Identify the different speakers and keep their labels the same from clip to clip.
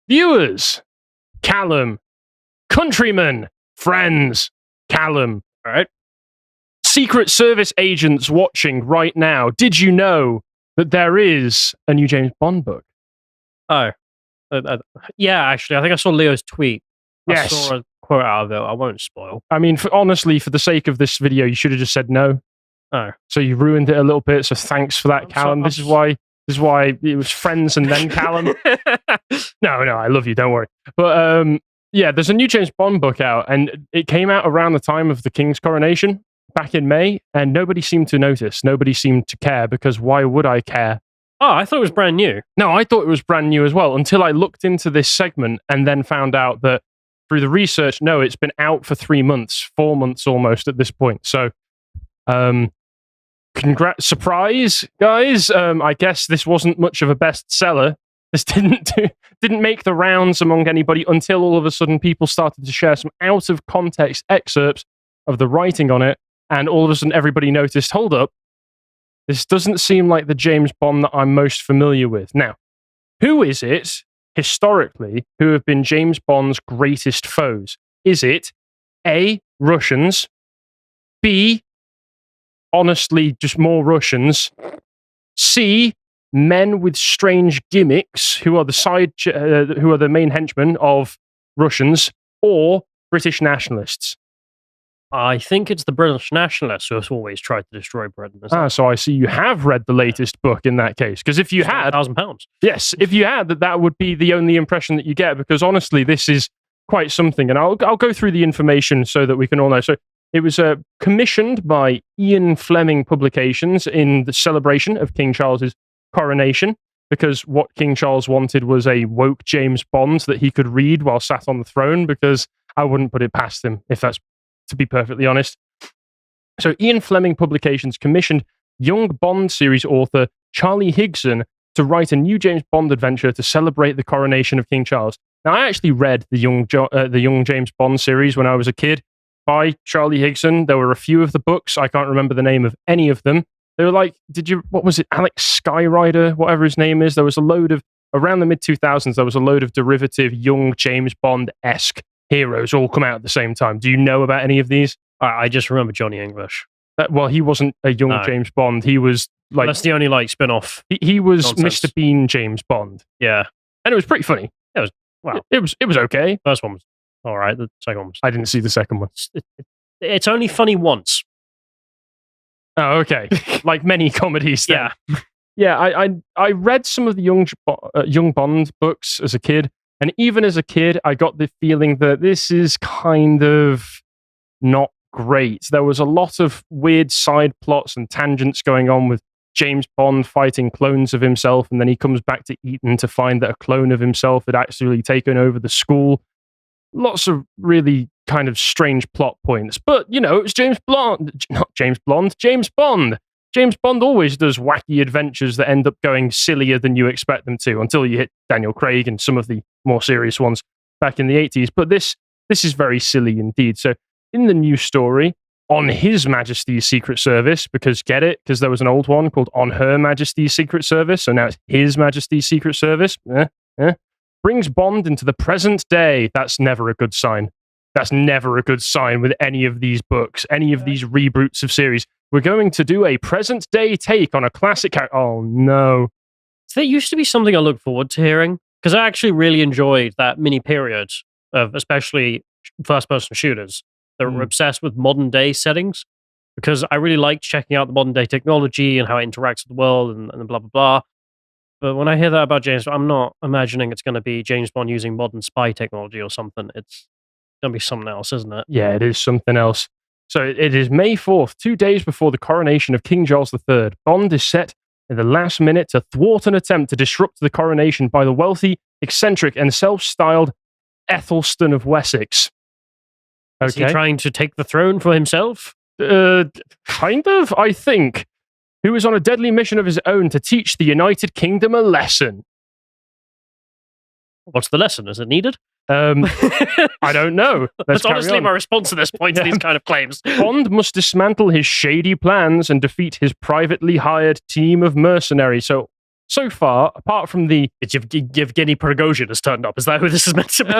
Speaker 1: Viewers, Callum. Countrymen, friends, Callum. All right. Secret Service agents watching right now. Did you know that there is a new James Bond book?
Speaker 2: Oh. Yeah, actually, I think I saw Leo's tweet.
Speaker 1: Yes.
Speaker 2: I saw a quote out of it. I won't spoil.
Speaker 1: I mean, honestly, for the sake of this video, you should have just said no.
Speaker 2: Oh.
Speaker 1: So you ruined it a little bit, so thanks for that, Callum. This is why it was friends and then Callum. No, I love you, don't worry. But yeah, there's a new James Bond book out, and it came out around the time of the King's coronation back in May, and nobody seemed to notice. Nobody seemed to care, because why would I care?
Speaker 2: Oh, I thought it was brand new.
Speaker 1: No, I thought it was brand new as well, until I looked into this segment and then found out that through the research, no, it's been out for 3 months, 4 months almost at this point. So, surprise, guys. I guess this wasn't much of a bestseller. This didn't make the rounds among anybody until all of a sudden people started to share some out of context excerpts of the writing on it, and all of a sudden everybody noticed, hold up, this doesn't seem like the James Bond that I'm most familiar with. Now, who is it, historically, who have been James Bond's greatest foes? Is it A, Russians, B, honestly, just more Russians, C, men with strange gimmicks who are the main henchmen of Russians, or British nationalists?
Speaker 2: I think it's the British nationalists who have always tried to destroy Britain.
Speaker 1: So I see you have read the latest book in that case. Because if you had...
Speaker 2: £1,000.
Speaker 1: Yes, if you had, that would be the only impression that you get, because honestly, this is quite something. And I'll go through the information so that we can all know. So it was commissioned by Ian Fleming Publications in the celebration of King Charles's coronation, because what King Charles wanted was a woke James Bond that he could read while sat on the throne, because I wouldn't put it past him, if that's to be perfectly honest. So Ian Fleming Publications commissioned young Bond series author Charlie Higson to write a new James Bond adventure to celebrate the coronation of King Charles. Now, I actually read the young James Bond series when I was a kid by Charlie Higson. There were a few of the books. I can't remember the name of any of them. They were like, what was it? Alex Skyrider, whatever his name is. There was a load of, around the mid-2000s, there was a load of derivative young James Bond-esque heroes all come out at the same time. Do you know about any of these?
Speaker 2: I just remember Johnny English.
Speaker 1: Well, he wasn't a young James Bond. He was like...
Speaker 2: That's the only spin-off.
Speaker 1: He was nonsense. Mr. Bean James Bond.
Speaker 2: Yeah.
Speaker 1: And it was pretty funny.
Speaker 2: It was, wow.
Speaker 1: It was okay.
Speaker 2: First one was all right. The second one was...
Speaker 1: I didn't see the second one.
Speaker 2: It's only funny once.
Speaker 1: Oh, okay. Like many comedies then.
Speaker 2: Yeah.
Speaker 1: Yeah, I read some of the young Bond books as a kid, and even as a kid, I got the feeling that this is kind of not great. There was a lot of weird side plots and tangents going on with James Bond fighting clones of himself, and then he comes back to Eton to find that a clone of himself had actually taken over the school. Lots of really kind of strange plot points. But, you know, it's James Bond. James Bond. James Bond always does wacky adventures that end up going sillier than you expect them to, until you hit Daniel Craig and some of the more serious ones back in the 80s. But this is very silly indeed. So in the new story, on His Majesty's Secret Service, because get it? Because there was an old one called On Her Majesty's Secret Service, so now it's His Majesty's Secret Service. Brings Bond into the present day. That's never a good sign. That's never a good sign with any of these books, any of these reboots of series. We're going to do a present day take on a classic character. Oh, no.
Speaker 2: So that used to be something I look forward to hearing, because I actually really enjoyed that mini period of especially first-person shooters that were obsessed with modern-day settings, because I really liked checking out the modern-day technology and how it interacts with the world and blah, blah, blah. But when I hear that about James Bond, I'm not imagining it's going to be James Bond using modern spy technology or something. It's going to be something else, isn't it?
Speaker 1: Yeah, it is something else. So it is May 4th, 2 days before the coronation of King Charles III. Bond is set in the last minute to thwart an attempt to disrupt the coronation by the wealthy, eccentric, and self-styled Ethelstan of Wessex.
Speaker 2: Okay. Is he trying to take the throne for himself?
Speaker 1: Kind of, I think. Who is on a deadly mission of his own to teach the United Kingdom a lesson.
Speaker 2: What's the lesson? Is it needed?
Speaker 1: I don't know.
Speaker 2: That's honestly my response to this point to these kind of claims.
Speaker 1: Bond must dismantle his shady plans and defeat his privately hired team of mercenaries. So so far, apart from the...
Speaker 2: It's Yevgeny Prigozhin has turned up. Is that who this is meant to be?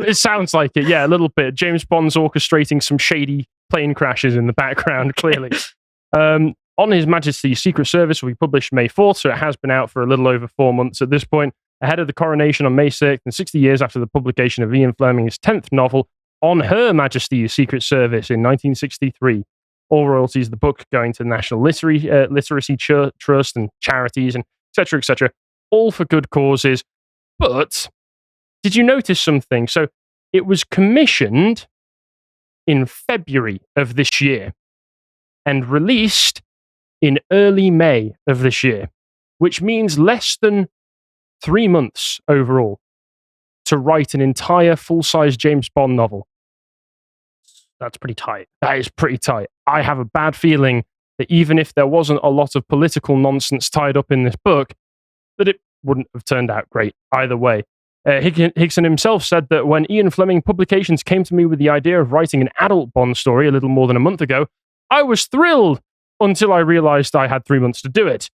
Speaker 1: It sounds like it, yeah, a little bit. James Bond's orchestrating some shady plane crashes in the background, clearly. On His Majesty's Secret Service will be published May 4th, so it has been out for a little over 4 months at this point, ahead of the coronation on May 6th, and 60 years after the publication of Ian Fleming's 10th novel, On Her Majesty's Secret Service in 1963. All royalties of the book going to the National Literacy Trust and charities, and etc., etc., all for good causes. But did you notice something? So it was commissioned in February of this year and released in early May of this year, which means less than 3 months overall to write an entire full-size James Bond novel.
Speaker 2: That's pretty tight.
Speaker 1: That is pretty tight. I have a bad feeling that even if there wasn't a lot of political nonsense tied up in this book, that it wouldn't have turned out great either way. Hickson himself said that when Ian Fleming Publications came to me with the idea of writing an adult Bond story a little more than a month ago, I was thrilled until I realized I had 3 months to do it.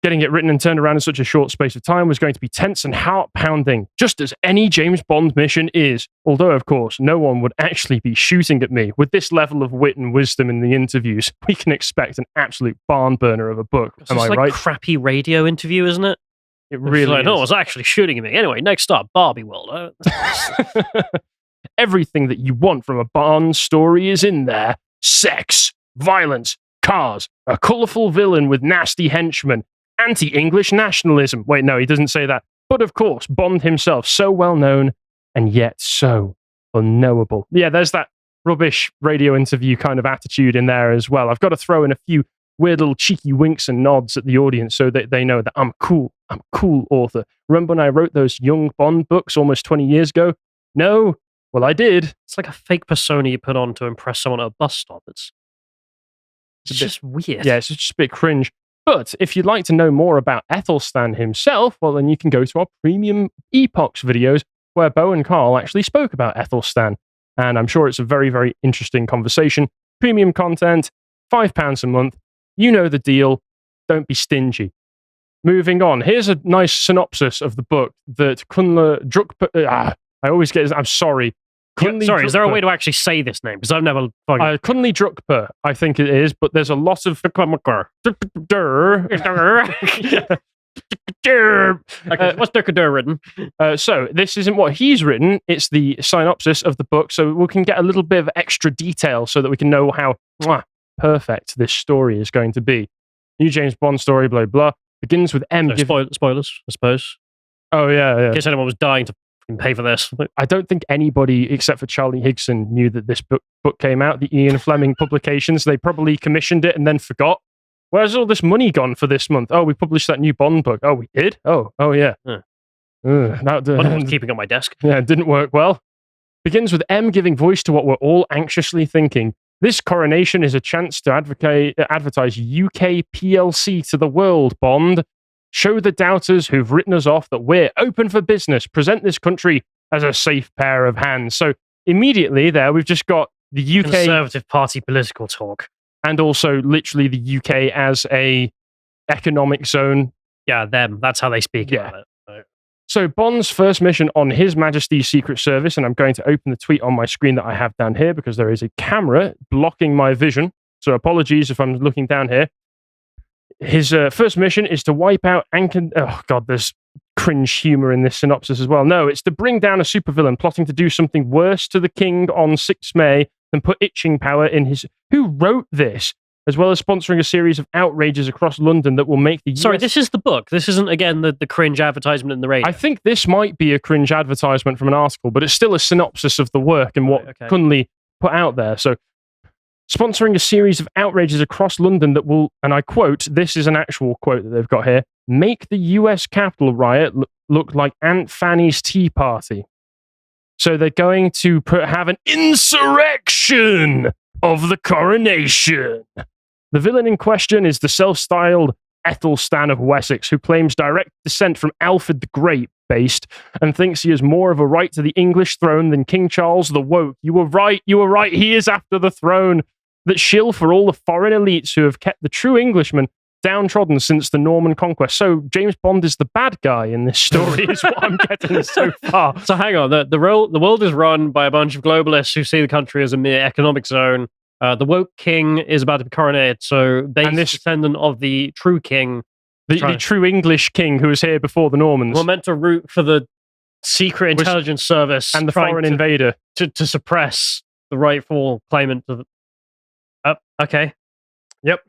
Speaker 1: Getting it written and turned around in such a short space of time was going to be tense and heart-pounding, just as any James Bond mission is. Although, of course, no one would actually be shooting at me. With this level of wit and wisdom in the interviews, we can expect an absolute barn burner of a book. Am I right?
Speaker 2: Crappy radio interview, isn't it?
Speaker 1: It really is.
Speaker 2: No one's actually shooting at me. Anyway, next up, Barbie World.
Speaker 1: Everything that you want from a Bond story is in there. Sex, violence, cars, a colourful villain with nasty henchmen, anti-English nationalism. Wait, no, he doesn't say that. But of course, Bond himself, so well known and yet so unknowable. Yeah, there's that rubbish radio interview kind of attitude in there as well. I've got to throw in a few weird little cheeky winks and nods at the audience so that they know that I'm cool author. Remember when I wrote those young Bond books almost 20 years ago? No? Well, I did.
Speaker 2: It's like a fake persona you put on to impress someone at a bus stop. It's just weird.
Speaker 1: Yeah, it's just a bit cringe. But if you'd like to know more about Ethelstan himself, well, then you can go to our premium Epochs videos where Bo and Carl actually spoke about Ethelstan. And I'm sure it's a very, very interesting conversation. Premium content, £5 a month. You know the deal. Don't be stingy. Moving on. Here's a nice synopsis of the book that Kunle Drukpa... I always get... I'm sorry.
Speaker 2: Sorry, is there a way to actually say this name? Because I've never...
Speaker 1: Kunle Drukpa, I think it is, but there's a lot of...
Speaker 2: Okay, what's Durkadur written?
Speaker 1: So, this isn't what he's written, it's the synopsis of the book, so we can get a little bit of extra detail so that we can know how perfect this story is going to be. New James Bond story, blah, blah. Begins with M...
Speaker 2: Spoilers, I suppose.
Speaker 1: Oh, yeah.
Speaker 2: In case anyone was dying to pay for this.
Speaker 1: I don't think anybody except for Charlie Higson knew that this book came out, the Ian Fleming Publications. They probably commissioned it and then forgot. Where's all this money gone for this month? Oh, we published that new Bond book. Oh, we did? Oh, yeah.
Speaker 2: That keeping on my desk.
Speaker 1: Yeah, it didn't work well. Begins with M giving voice to what we're all anxiously thinking. This coronation is a chance to advertise UK PLC to the world, Bond. Show the doubters who've written us off that we're open for business. Present this country as a safe pair of hands. So immediately there, we've just got the UK...
Speaker 2: Conservative Party political talk.
Speaker 1: And also literally the UK as a economic zone.
Speaker 2: Yeah, them. That's how they speak about it. Right.
Speaker 1: So Bond's first mission on His Majesty's Secret Service, and I'm going to open the tweet on my screen that I have down here because there is a camera blocking my vision. So apologies if I'm looking down here. His first mission is to wipe out oh god, there's cringe humor in this synopsis as well. No, it's to bring down a supervillain plotting to do something worse to the king on 6 May than put itching power in his... Who wrote this? As well as sponsoring a series of outrages across London that will make the US...
Speaker 2: Sorry, this is the book. This isn't, again, the cringe advertisement in the radio.
Speaker 1: I think this might be a cringe advertisement from an article, but it's still a synopsis of the work and what Kunle put out there. So, sponsoring a series of outrages across London that will, and I quote, this is an actual quote that they've got here, make the US Capitol riot look like Aunt Fanny's Tea Party. So they're going to have an insurrection of the coronation. The villain in question is the self-styled Ethelstan of Wessex, who claims direct descent from Alfred the Great-based and thinks he has more of a right to the English throne than King Charles the Woke. You were right, he is after the throne. That shill for all the foreign elites who have kept the true Englishman downtrodden since the Norman conquest. So James Bond is the bad guy in this story, is what I'm getting so far.
Speaker 2: So hang on, the world is run by a bunch of globalists who see the country as a mere economic zone. The woke king is about to be coronated, so this descendant of the true king,
Speaker 1: the true English king who was here before the Normans.
Speaker 2: We're meant to root for the secret intelligence service
Speaker 1: and the foreign invader
Speaker 2: to suppress the rightful claimant to the... okay.
Speaker 1: Yep.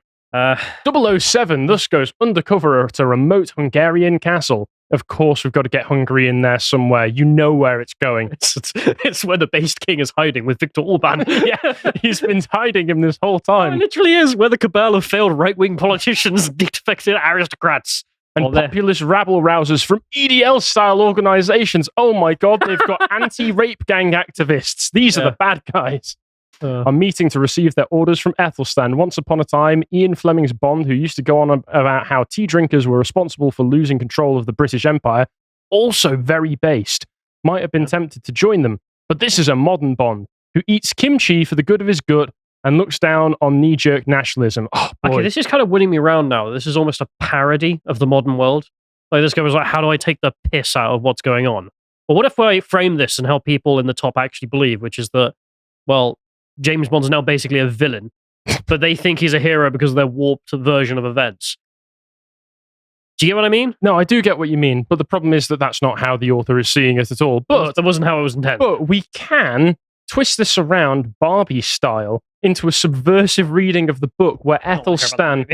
Speaker 1: 007 thus goes undercover at a remote Hungarian castle. Of course, we've got to get Hungary in there somewhere. You know where it's going.
Speaker 2: It's where the based king is hiding with Viktor Orban.
Speaker 1: Yeah, he's been hiding him this whole time.
Speaker 2: It literally is where the cabal of failed right-wing politicians, defected aristocrats,
Speaker 1: and populist rabble-rousers from EDL-style organizations. Oh my god, they've got anti-rape gang activists. These are the bad guys. Are meeting to receive their orders from Ethelstan. Once upon a time, Ian Fleming's Bond, who used to go on about how tea drinkers were responsible for losing control of the British Empire, also very based, might have been tempted to join them. But this is a modern Bond, who eats kimchi for the good of his gut and looks down on knee-jerk nationalism. Oh, boy.
Speaker 2: Okay, this is kind of winning me around now. This is almost a parody of the modern world. Like, this guy was like, how do I take the piss out of what's going on? But what if I frame this and how people in the top actually believe, which is that, well, James Bond's now basically a villain, but they think he's a hero because of their warped version of events. Do you get what I mean?
Speaker 1: No, I do get what you mean, but the problem is that that's not how the author is seeing it at all. But
Speaker 2: that wasn't how it was intended.
Speaker 1: But we can twist this around Barbie style into a subversive reading of the book where Ethelstan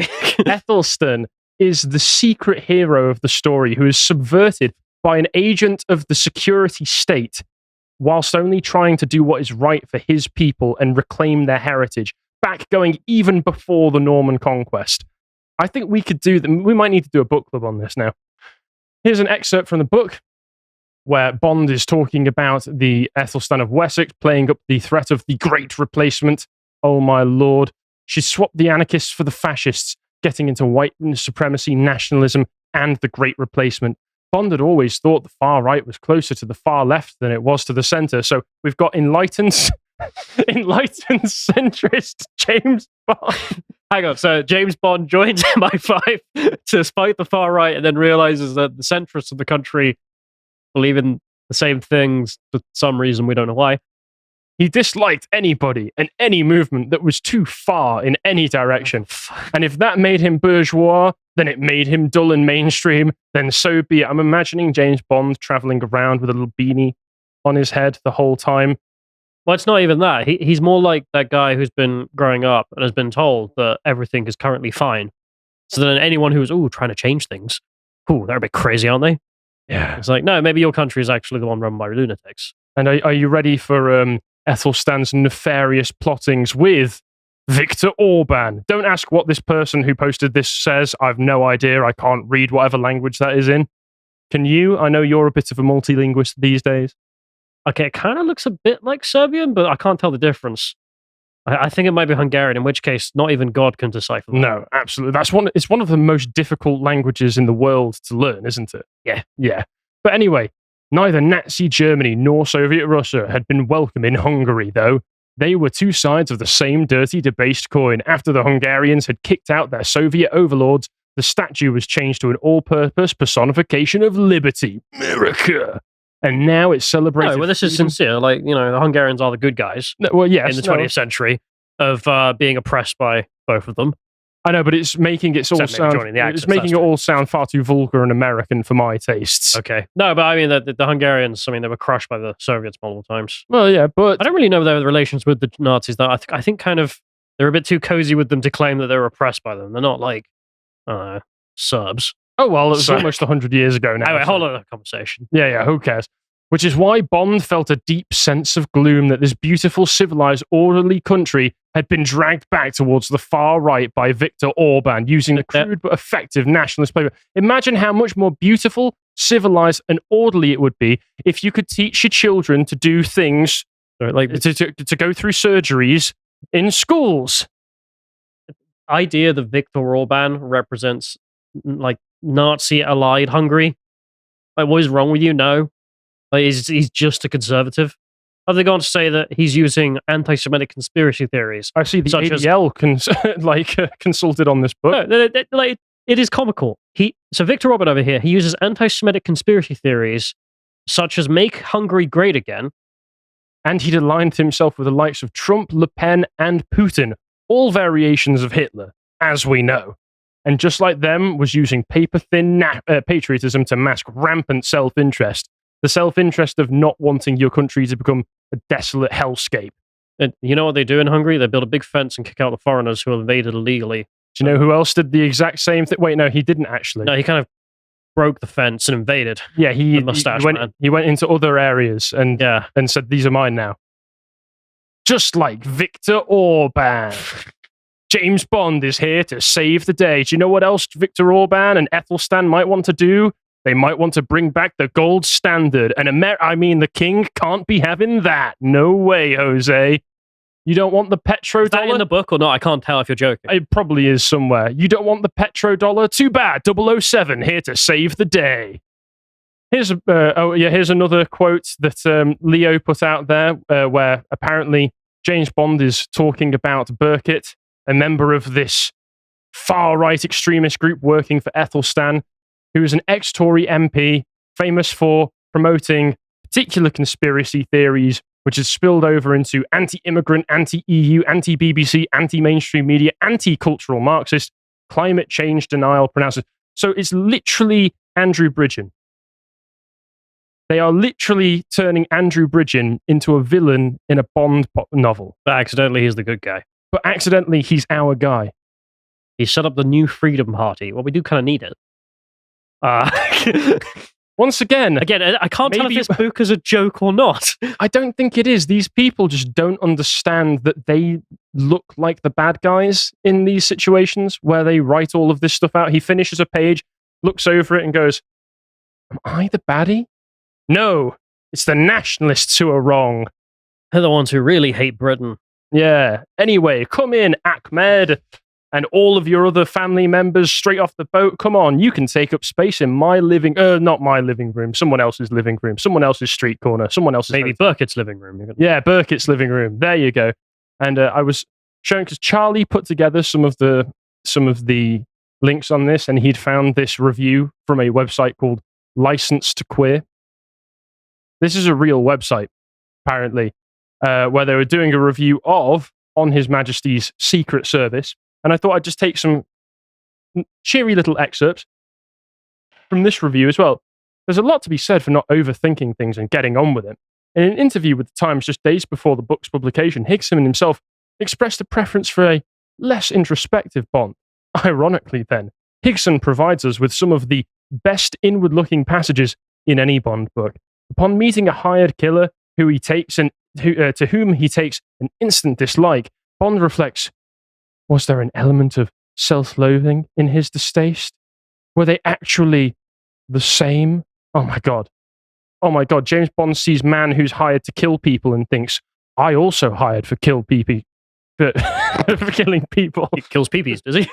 Speaker 1: is the secret hero of the story who is subverted by an agent of the security state, whilst only trying to do what is right for his people and reclaim their heritage, back going even before the Norman conquest. I think we could do them. We might need to do a book club on this now. Here's an excerpt from the book where Bond is talking about the Ethelstan of Wessex playing up the threat of the Great Replacement. Oh my lord. She swapped the anarchists for the fascists, getting into white supremacy, nationalism, and the Great Replacement. Bond had always thought the far right was closer to the far left than it was to the center. So we've got enlightened centrist James Bond.
Speaker 2: Hang on. So James Bond joins MI5 to fight the far right and then realizes that the centrists of the country believe in the same things for some reason. We don't know why.
Speaker 1: He disliked anybody and any movement that was too far in any direction. And if that made him bourgeois, then it made him dull and mainstream, then so be it. I'm imagining James Bond traveling around with a little beanie on his head the whole time.
Speaker 2: Well, it's not even that. He's more like that guy who's been growing up and has been told that everything is currently fine. So then anyone who's, trying to change things, they're a bit crazy, aren't they?
Speaker 1: Yeah.
Speaker 2: It's like, no, maybe your country is actually the one run by lunatics.
Speaker 1: And are you ready for Ethelstan's nefarious plottings with Viktor Orban? Don't ask what this person who posted this says. I've no idea. I can't read whatever language that is in. Can you? I know you're a bit of a multilinguist these days.
Speaker 2: Okay, it kind of looks a bit like Serbian, but I can't tell the difference. I think it might be Hungarian, in which case not even God can decipher that.
Speaker 1: No, absolutely. It's one of the most difficult languages in the world to learn, isn't it? Yeah. But anyway, neither Nazi Germany nor Soviet Russia had been welcome in Hungary, though. They were two sides of the same dirty, debased coin. After the Hungarians had kicked out their Soviet overlords, the statue was changed to an all-purpose personification of liberty, America. And now it's celebrated.
Speaker 2: No, well, this is sincere. Like, the Hungarians are the good guys.
Speaker 1: Well, yes,
Speaker 2: in the 20th century of being oppressed by both of them.
Speaker 1: I know, but it's making it all sound far too vulgar and American for my tastes.
Speaker 2: Okay. No, but I mean, the Hungarians, they were crushed by the Soviets multiple times.
Speaker 1: Well, yeah, but
Speaker 2: I don't really know their relations with the Nazis, though. I think kind of they're a bit too cozy with them to claim that they were oppressed by them. They're not like, Serbs.
Speaker 1: Oh, well, it was almost 100 years ago now.
Speaker 2: Anyway, hold on a conversation.
Speaker 1: Yeah, who cares? Which is why Bond felt a deep sense of gloom that this beautiful, civilized, orderly country had been dragged back towards the far right by Viktor Orban, using a crude but effective nationalist playbook. Imagine how much more beautiful, civilized, and orderly it would be if you could teach your children to do things, like to go through surgeries in schools.
Speaker 2: The idea that Viktor Orban represents, like, Nazi-allied Hungary. Like, what is wrong with you? No. Like, he's just a conservative. Have they gone to say that he's using anti-Semitic conspiracy theories?
Speaker 1: I see the ADL consulted on this book.
Speaker 2: No, it is comical. So Victor Orban over here, he uses anti-Semitic conspiracy theories such as make Hungary great again.
Speaker 1: And he'd aligned himself with the likes of Trump, Le Pen, and Putin, all variations of Hitler, as we know. And just like them, was using paper-thin patriotism to mask rampant self-interest. The self-interest of not wanting your country to become a desolate hellscape.
Speaker 2: And you know what they do in Hungary? They build a big fence and kick out the foreigners who invaded illegally.
Speaker 1: Do you know who else did the exact same thing? Wait, no, he didn't actually.
Speaker 2: No, he kind of broke the fence and invaded.
Speaker 1: Yeah,
Speaker 2: he
Speaker 1: went into other areas and said, these are mine now. Just like Victor Orban. James Bond is here to save the day. Do you know what else Victor Orban and Ethelstan might want to do? They might want to bring back the gold standard. And the king can't be having that. No way, Jose. You don't want the petrodollar?
Speaker 2: Is that in the book or not? I can't tell if you're joking.
Speaker 1: It probably is somewhere. You don't want the petrodollar? Too bad. 007 here to save the day. Here's another quote that Leo put out there, where apparently James Bond is talking about Burkett, a member of this far-right extremist group working for Ethelstan, who is an ex-Tory MP, famous for promoting particular conspiracy theories, which has spilled over into anti-immigrant, anti-EU, anti-BBC, anti-mainstream media, anti-cultural Marxist, climate change denial pronouncers. So it's literally Andrew Bridgen. They are literally turning Andrew Bridgen into a villain in a Bond novel.
Speaker 2: But accidentally, he's the good guy.
Speaker 1: But accidentally, he's our guy.
Speaker 2: He set up the New Freedom Party. Well, we do kind of need it.
Speaker 1: Once again,
Speaker 2: I can't tell if this book is a joke or not.
Speaker 1: I don't think it is. These people just don't understand that they look like the bad guys in these situations where they write all of this stuff out. He finishes a page, looks over it and goes, am I the baddie? No, it's the nationalists who are wrong.
Speaker 2: They're the ones who really hate Britain.
Speaker 1: Yeah. Anyway, come in, Ahmed, and all of your other family members straight off the boat. Come on, you can take up space in my not my living room, someone else's living room, someone else's street corner, someone else's...
Speaker 2: Maybe Burkett's living room.
Speaker 1: Yeah, Burkett's living room. There you go. And I was showing, because Charlie put together some of the links on this, and he'd found this review from a website called License to Queer. This is a real website, apparently, where they were doing a review of On His Majesty's Secret Service. And I thought I'd just take some cheery little excerpts from this review as well. There's a lot to be said for not overthinking things and getting on with it. In an interview with the Times just days before the book's publication, Higson himself expressed a preference for a less introspective Bond. Ironically, then, Higson provides us with some of the best inward-looking passages in any Bond book. Upon meeting a hired killer to whom he takes an instant dislike, Bond reflects, was there an element of self-loathing in his distaste? Were they actually the same? Oh my God. James Bond sees man who's hired to kill people and thinks, I also hired for kill people. For killing people.
Speaker 2: He kills peepees, does he?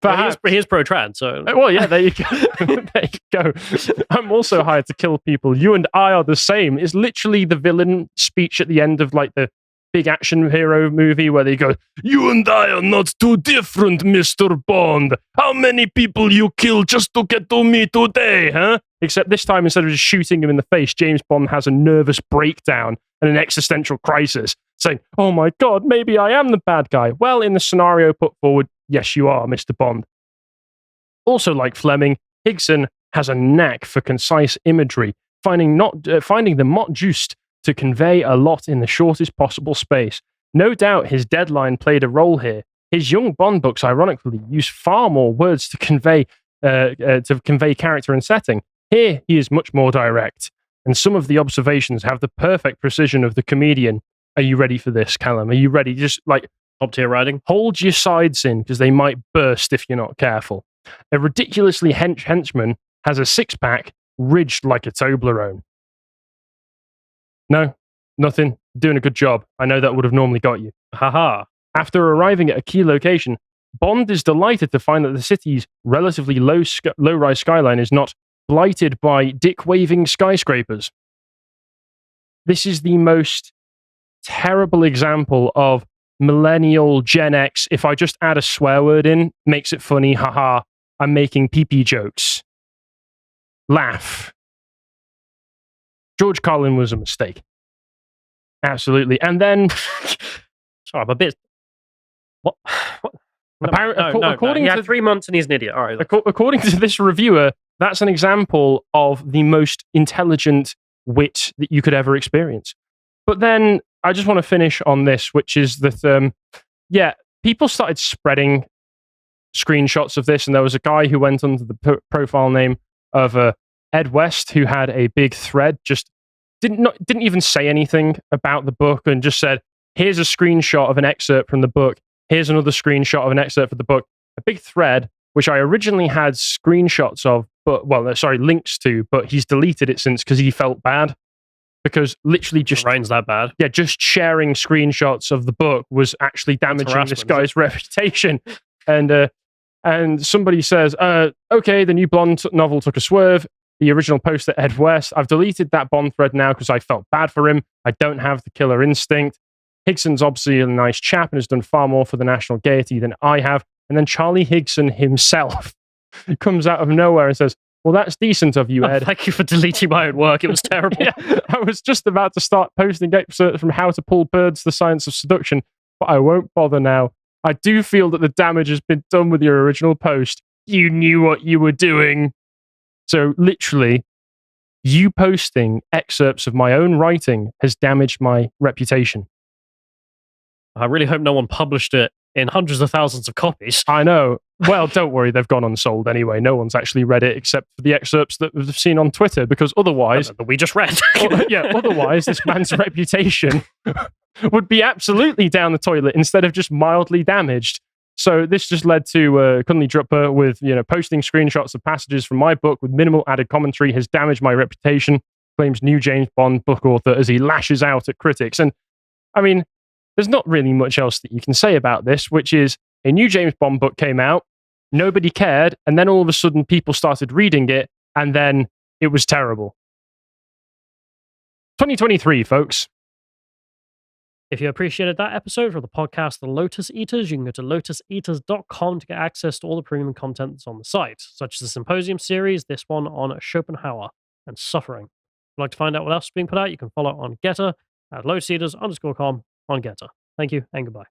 Speaker 2: But he is pro-trans, so...
Speaker 1: Well, yeah, there you go. There you go. I'm also hired to kill people. You and I are the same. It's literally the villain speech at the end of like the big action hero movie where they go, you and I are not too different, Mr. Bond. How many people you kill just to get to me today, huh? Except this time, instead of just shooting him in the face, James Bond has a nervous breakdown and an existential crisis, saying, oh my God, maybe I am the bad guy. Well, in the scenario put forward, yes, you are, Mr. Bond. Also, like Fleming, Higson has a knack for concise imagery, finding them not just to convey a lot in the shortest possible space. No doubt his deadline played a role here. His young Bond books, ironically, use far more words to convey character and setting. Here, he is much more direct, and some of the observations have the perfect precision of the comedian. Are you ready for this, Callum? Are you ready? Just like
Speaker 2: top-tier writing.
Speaker 1: Hold your sides in, because they might burst if you're not careful. A ridiculously henchman has a six-pack ridged like a Toblerone. No, nothing. Doing a good job. I know that would have normally got you.
Speaker 2: Haha.
Speaker 1: After arriving at a key location, Bond is delighted to find that the city's relatively low-rise skyline is not blighted by dick-waving skyscrapers. This is the most terrible example of millennial Gen X, if I just add a swear word in, makes it funny, haha, I'm making pee-pee jokes. Laugh. George Carlin was a mistake. Absolutely. And then...
Speaker 2: Sorry, I'm a bit... What?
Speaker 1: According to
Speaker 2: 3 months and he's an idiot. All right.
Speaker 1: According to this reviewer, that's an example of the most intelligent wit that you could ever experience. But then I just want to finish on this, which is that, people started spreading screenshots of this, and there was a guy who went under the profile name of Ed West, who had a big thread, just didn't even say anything about the book, and just said, here's a screenshot of an excerpt from the book. Here's another screenshot of an excerpt from the book. A big thread, which I originally had screenshots of, links to, but he's deleted it since because he felt bad. Because literally just...
Speaker 2: Ryan's that bad?
Speaker 1: Yeah, just sharing screenshots of the book was actually damaging this guy's reputation. And somebody says, okay, the new Bond novel took a swerve. The original poster, Ed West. I've deleted that Bond thread now because I felt bad for him. I don't have the killer instinct. Higson's obviously a nice chap and has done far more for the national gaiety than I have. And then Charlie Higson himself comes out of nowhere and says, well, that's decent of you, Ed.
Speaker 2: Thank you for deleting my own work. It was terrible.
Speaker 1: Yeah, I was just about to start posting excerpts from How to Pull Birds, The Science of Seduction, but I won't bother now. I do feel that the damage has been done with your original post. You knew what you were doing. So literally, you posting excerpts of my own writing has damaged my reputation.
Speaker 2: I really hope no one published it in hundreds of thousands of copies.
Speaker 1: I know. Well, don't worry, they've gone unsold anyway. No one's actually read it except for the excerpts that we've seen on Twitter, because otherwise...
Speaker 2: That we just read.
Speaker 1: Otherwise this man's reputation would be absolutely down the toilet instead of just mildly damaged. So this just led to Kunli Drupper with, posting screenshots of passages from my book with minimal added commentary has damaged my reputation, claims new James Bond book author as he lashes out at critics. And, I mean... there's not really much else that you can say about this, which is a new James Bond book came out, nobody cared, and then all of a sudden people started reading it, and then it was terrible. 2023, folks.
Speaker 2: If you appreciated that episode from the podcast The Lotus Eaters, you can go to lotuseaters.com to get access to all the premium content that's on the site, such as the Symposium series, this one on Schopenhauer and suffering. If you'd like to find out what else is being put out, you can follow on Getter at lotuseaters_com on Getter. Thank you and goodbye.